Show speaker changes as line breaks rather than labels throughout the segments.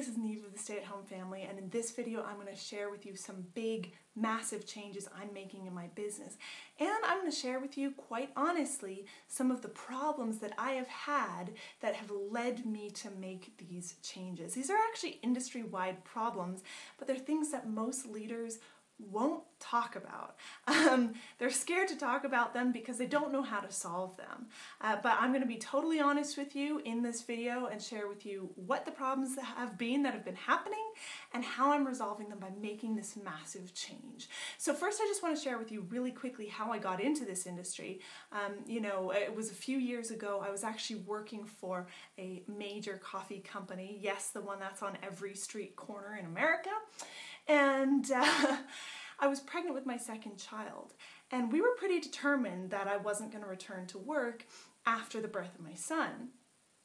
This is Niamh of the Stay-at-Home Family, and in this video I'm going to share with you some big, massive changes I'm making in my business. And I'm going to share with you, quite honestly, some of the problems that I have had that have led me to make these changes. These are actually industry-wide problems, but they're things that most leaders won't talk about. They're scared to talk about them because they don't know how to solve them. But I'm going to be totally honest with you in this video and share with you what the problems have been happening and how I'm resolving them by making this massive change. So first I just want to share with you really quickly how I got into this industry. It was a few years ago. I was actually working for a major coffee company. Yes, the one that's on every street corner in America. And I was pregnant with my second child, and we were pretty determined that I wasn't going to return to work after the birth of my son.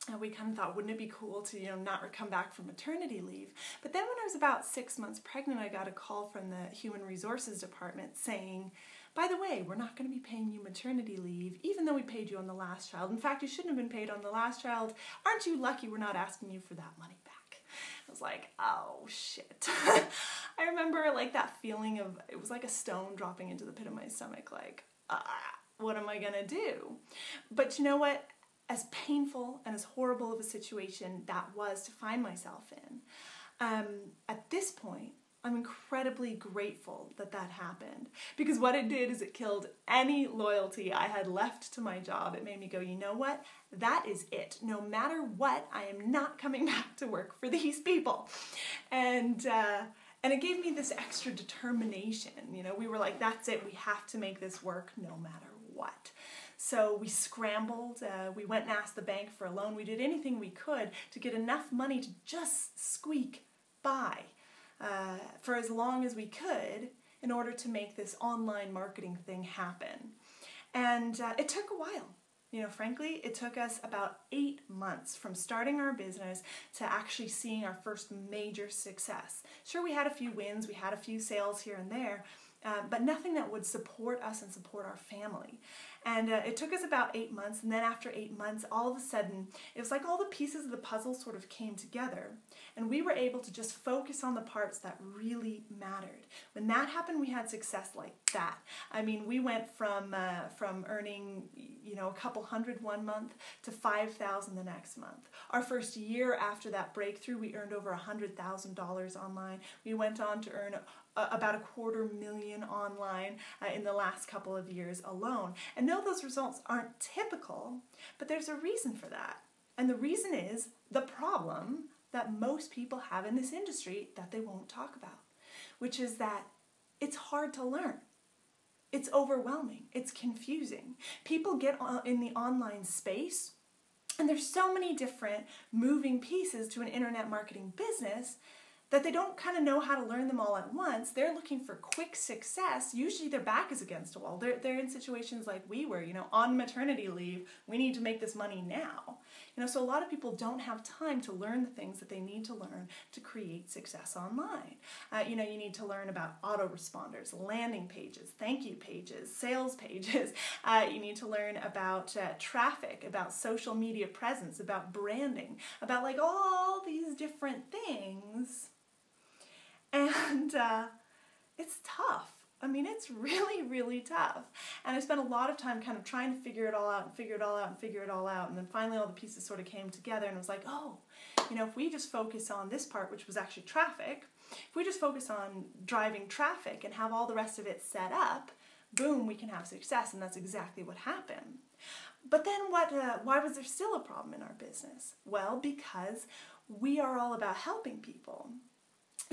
And we kind of thought, wouldn't it be cool to, not come back from maternity leave? But then when I was about 6 months pregnant, I got a call from the Human Resources Department saying, by the way, we're not going to be paying you maternity leave, even though we paid you on the last child. In fact, you shouldn't have been paid on the last child. Aren't you lucky we're not asking you for that money back? I was like, oh shit. I remember that feeling of, it was like a stone dropping into the pit of my stomach, what am I gonna do? But you know what? As painful and as horrible of a situation that was to find myself in, at this point, I'm incredibly grateful that that happened, because what it did is it killed any loyalty I had left to my job. It made me go, you know what? That is it. No matter what, I am not coming back to work for these people. And it gave me this extra determination. We were like, that's it. We have to make this work no matter what. So we scrambled. We went and asked the bank for a loan. We did anything we could to get enough money to just squeak by for as long as we could in order to make this online marketing thing happen. And it took a while. Frankly, it took us about 8 months from starting our business to actually seeing our first major success. Sure, we had a few wins, we had a few sales here and there, but nothing that would support us and support our family. And it took us about 8 months, and then after 8 months, all of a sudden, it was like all the pieces of the puzzle sort of came together, and we were able to just focus on the parts that really mattered. When that happened, we had success like that. I mean, we went from earning, a couple hundred one month to $5,000 the next month. Our first year after that breakthrough, we earned over $100,000 online. We went on to earn about $250,000 online in the last couple of years alone. And no, those results aren't typical, but there's a reason for that. And the reason is the problem that most people have in this industry that they won't talk about, which is that it's hard to learn. It's overwhelming. It's confusing. People get in the online space, and there's so many different moving pieces to an internet marketing business that they don't kind of know how to learn them all at once. They're looking for quick success. Usually their back is against a wall. They're in situations like we were, on maternity leave. We need to make this money now. So a lot of people don't have time to learn the things that they need to learn to create success online. You need to learn about autoresponders, landing pages, thank you pages, sales pages. You need to learn about traffic, about social media presence, about branding, about all these different things. And it's tough. I mean, it's really, really tough. And I spent a lot of time kind of trying to figure it all out and figure it all out and figure it all out. And then finally all the pieces sort of came together, and it was like, oh, if we just focus on this part, which was actually traffic, if we just focus on driving traffic and have all the rest of it set up, boom, we can have success. And that's exactly what happened. But then why was there still a problem in our business? Well, because we are all about helping people.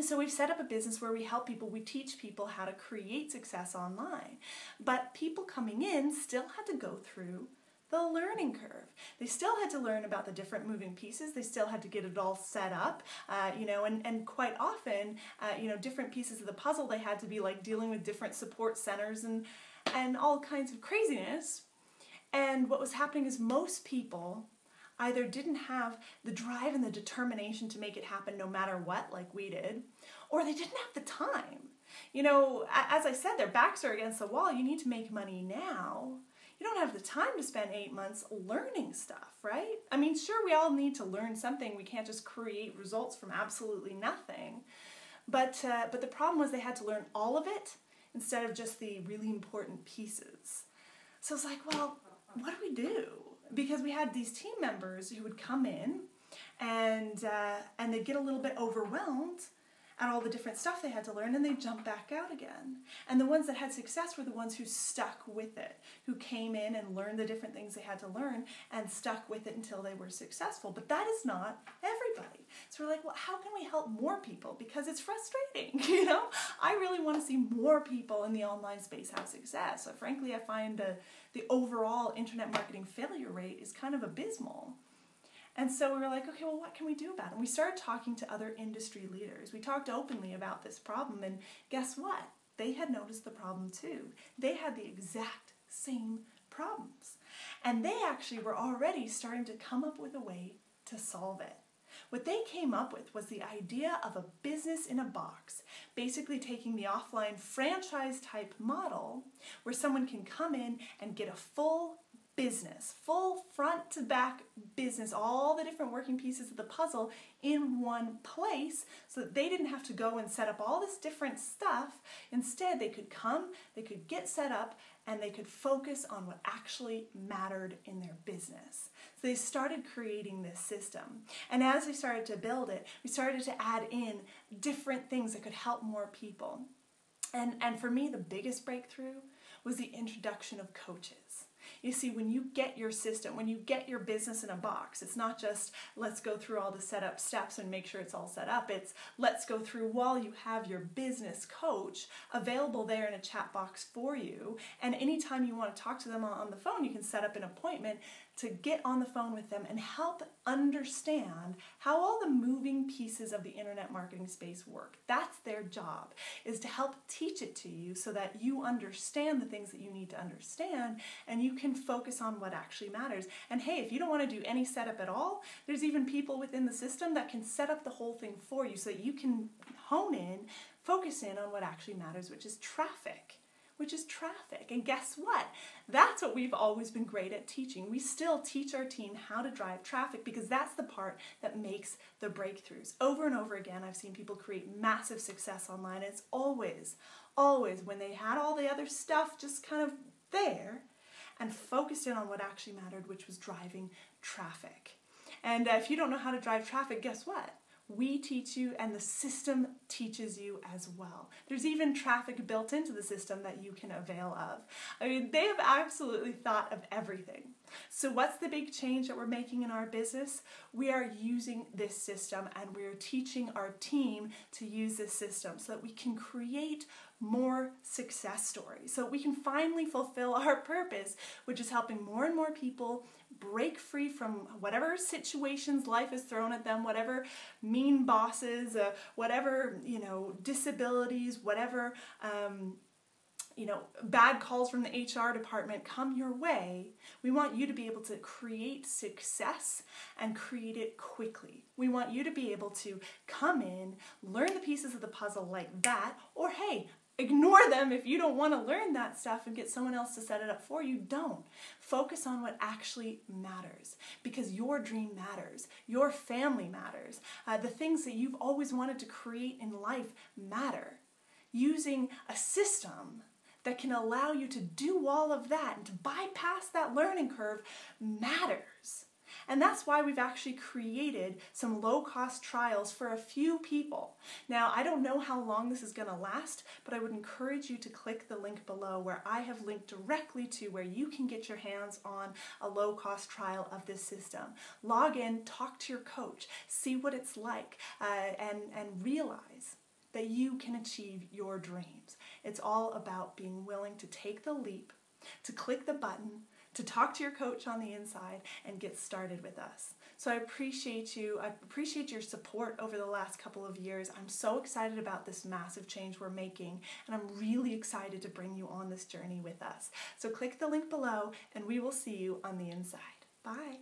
So we've set up a business where we help people, we teach people how to create success online. But people coming in still had to go through the learning curve. They still had to learn about the different moving pieces. They still had to get it all set up, and quite often, different pieces of the puzzle, they had to be dealing with different support centers and all kinds of craziness. And what was happening is most people either didn't have the drive and the determination to make it happen no matter what, like we did, or they didn't have the time. As I said, their backs are against the wall. You need to make money now. you don't have the time to spend 8 months learning stuff, right? I mean, sure, we all need to learn something. We can't just create results from absolutely nothing. But the problem was they had to learn all of it instead of just the really important pieces. So it's like, well, what do we do? Because we had these team members who would come in and they'd get a little bit overwhelmed at all the different stuff they had to learn, and they'd jump back out again. And the ones that had success were the ones who stuck with it, who came in and learned the different things they had to learn and stuck with it until they were successful. But that is not everybody. So we're like, well, how can we help more people? Because it's frustrating, you know? I really want to see more people in the online space have success. So frankly, I find the overall internet marketing failure rate is kind of abysmal. And so we were like, okay, well, what can we do about it? And we started talking to other industry leaders. We talked openly about this problem, and guess what? They had noticed the problem too. They had the exact same problems. And they actually were already starting to come up with a way to solve it. What they came up with was the idea of a business in a box, basically taking the offline franchise type model where someone can come in and get a full business, full front to back business, all the different working pieces of the puzzle in one place so that they didn't have to go and set up all this different stuff. Instead, they could come, they could get set up, and they could focus on what actually mattered in their business. So they started creating this system. And as we started to build it, we started to add in different things that could help more people. And for me, the biggest breakthrough was the introduction of coaches. You see, when you get your system, when you get your business in a box, it's not just let's go through all the setup steps and make sure it's all set up. It's let's go through while you have your business coach available there in a chat box for you. And anytime you want to talk to them on the phone, you can set up an appointment to get on the phone with them and help understand how all the moving pieces of the internet marketing space work. That's their job, is to help teach it to you so that you understand the things that you need to understand and you can focus on what actually matters. And hey, if you don't want to do any setup at all, there's even people within the system that can set up the whole thing for you so that you can hone in, focus in on what actually matters, which is traffic. And guess what? That's what we've always been great at teaching. We still teach our team how to drive traffic because that's the part that makes the breakthroughs. Over and over again, I've seen people create massive success online. It's always when they had all the other stuff just kind of there and focused in on what actually mattered, which was driving traffic. And if you don't know how to drive traffic, guess what? We teach you, and the system teaches you as well. There's even traffic built into the system that you can avail of. I mean, they have absolutely thought of everything. So what's the big change that we're making in our business? We are using this system, and we're teaching our team to use this system so that we can create more success stories, so we can finally fulfill our purpose, which is helping more and more people break free from whatever situations life has thrown at them, whatever mean bosses, whatever, disabilities, whatever, bad calls from the HR department come your way. We want you to be able to create success and create it quickly. We want you to be able to come in, learn the pieces of the puzzle like that, or hey, ignore them if you don't want to learn that stuff and get someone else to set it up for you. Don't. Focus on what actually matters, because your dream matters. Your family matters. The things that you've always wanted to create in life matter. Using a system that can allow you to do all of that and to bypass that learning curve matters. And that's why we've actually created some low-cost trials for a few people. Now, I don't know how long this is going to last, but I would encourage you to click the link below where I have linked directly to where you can get your hands on a low-cost trial of this system. Log in, talk to your coach, see what it's like, and realize that you can achieve your dreams. It's all about being willing to take the leap, to click the button, to talk to your coach on the inside and get started with us. So I appreciate you. I appreciate your support over the last couple of years. I'm so excited about this massive change we're making, and I'm really excited to bring you on this journey with us. So click the link below and we will see you on the inside. Bye.